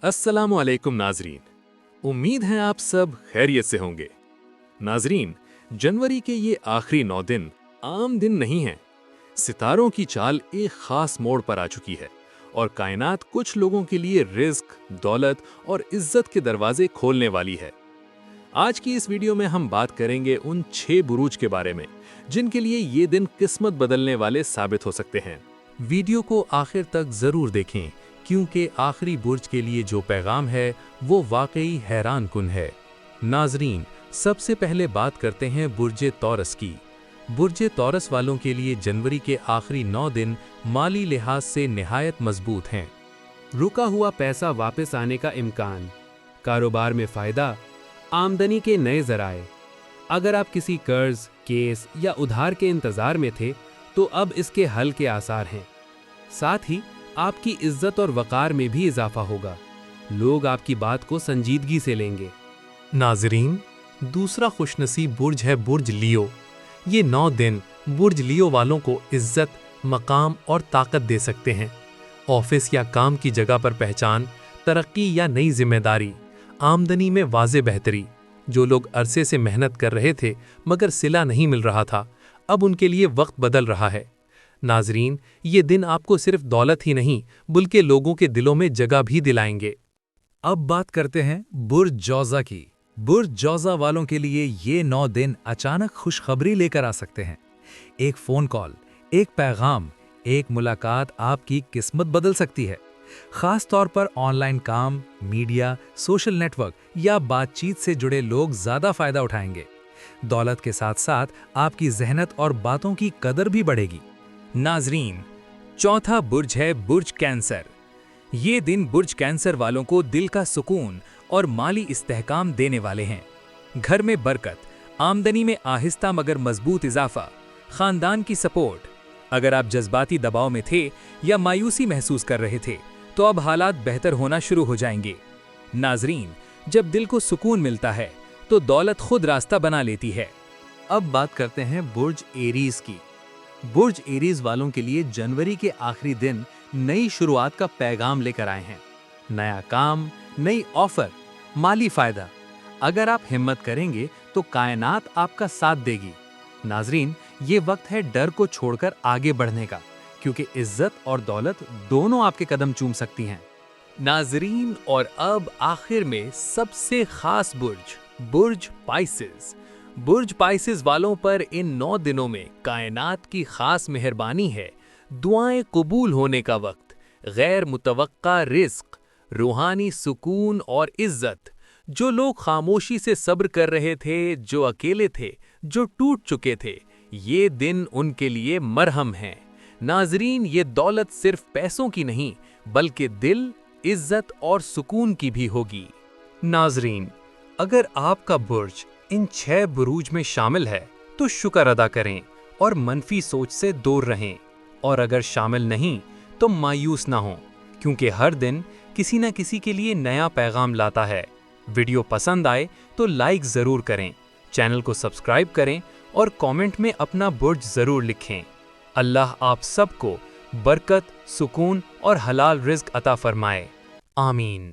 अस्सलामु अलैकुम नाजरीन, उम्मीद है आप सब खैरियत से होंगे। नाजरीन, जनवरी के ये आखिरी 9 दिन आम दिन नहीं हैं। सितारों की चाल एक खास मोड़ पर आ चुकी है और कायनात कुछ लोगों के लिए रिस्क, दौलत और इज्जत के दरवाजे खोलने वाली है। आज की इस वीडियो में हम बात करेंगे उन 6 बुरूज के बारे में जिनके लिए ये दिन किस्मत बदलने वाले साबित हो सकते हैं। वीडियो को आखिर तक जरूर देखें क्योंकि आखिरी बुर्ज के लिए जो पैगाम है वो वाकई हैरान कुन है। नाजरीन, सबसे पहले बात करते हैं बुर्ज तौरस की। बुर्ज तौरस वालों के लिए जनवरी के आखिरी 9 दिन माली लिहाज से निहायत मजबूत हैं। रुका हुआ पैसा वापस आने का इम्कान, कारोबार में फायदा, आमदनी के नए जराए। अगर आप किसी कर्ज, केस या उधार के इंतजार में थे तो अब इसके हल के आसार हैं। साथ ही आपकी इज्जत और वकार में भी इजाफा होगा। लोग आपकी बात को संजीदगी से लेंगे। नाजरीन, दूसरा खुशनसीब बुर्ज है बुर्ज लियो। ये 9 दिन बुर्ज लियो वालों को इज्जत, मकाम और ताकत दे सकते हैं। ऑफिस या काम की जगह पर पहचान, तरक्की या नई जिम्मेदारी, आमदनी में वाज़े बेहतरी। जो लोग अरसे से मेहनत कर रहे थे मगर सिला नहीं मिल रहा था, अब उनके लिए वक्त बदल रहा है। नाजरीन, ये दिन आपको सिर्फ दौलत ही नहीं बल्कि लोगों के दिलों में जगह भी दिलाएंगे। अब बात करते हैं बुर्ज जौज़ा की। बुर्ज जौज़ा वालों के लिए ये 9 दिन अचानक खुशखबरी लेकर आ सकते हैं। एक फ़ोन कॉल, एक पैगाम, एक मुलाकात आपकी किस्मत बदल सकती है। ख़ास तौर पर ऑनलाइन काम, मीडिया, सोशल नेटवर्क या बातचीत से जुड़े लोग ज़्यादा फ़ायदा उठाएंगे। दौलत के साथ साथ आपकी ज़हनत और बातों की कदर भी बढ़ेगी। नाजरीन, चौथा बुर्ज है बुर्ज कैंसर। ये दिन बुर्ज कैंसर वालों को दिल का सुकून और माली इस्तेहकाम देने वाले हैं। घर में बरकत, आमदनी में आहिस्ता मगर मजबूत इजाफा, खानदान की सपोर्ट। अगर आप जज्बाती दबाव में थे या मायूसी महसूस कर रहे थे तो अब हालात बेहतर होना शुरू हो जाएंगे। नाजरीन, जब दिल को सुकून मिलता है तो दौलत खुद रास्ता बना लेती है। अब बात करते हैं बुर्ज एरीज की। बुर्ज एरीज वालों के लिए जनवरी के आखिरी दिन नई शुरुआत का पैगाम लेकर आए हैं। नया काम, नई ऑफर, माली फायदा। अगर आप हिम्मत करेंगे तो कायनात आपका साथ देगी। नाजरीन, ये वक्त है डर को छोड़कर आगे बढ़ने का, क्योंकि इज्जत और दौलत दोनों आपके कदम चूम सकती हैं। नाजरीन, और अब आखिर में सबसे खास बुर्ज, बुर्ज पाइसेस। बुर्ज पाइसेस वालों पर इन 9 दिनों में कायनात की खास मेहरबानी है। दुआएं कबूल होने का वक्त, गैर मुतवक्का रिस्क, रूहानी सुकून और इज्जत। जो लोग खामोशी से सब्र कर रहे थे, जो अकेले थे, जो टूट चुके थे, ये दिन उनके लिए मरहम है। नाजरीन, ये दौलत सिर्फ पैसों की नहीं बल्कि दिल, इज्जत और सुकून की भी होगी। नाजरीन, अगर आपका बुर्ज इन 6 बुरूज में शामिल है तो शुक्र अदा करें और मनफी सोच से दूर रहें, और अगर शामिल नहीं तो मायूस ना हों, क्योंकि हर दिन किसी न किसी के लिए नया पैगाम लाता है। वीडियो पसंद आए तो लाइक ज़रूर करें, चैनल को सब्सक्राइब करें और कमेंट में अपना बुर्ज ज़रूर लिखें। अल्लाह आप सबको बरकत, सुकून और हलाल रिज़्क अता फरमाए। आमीन।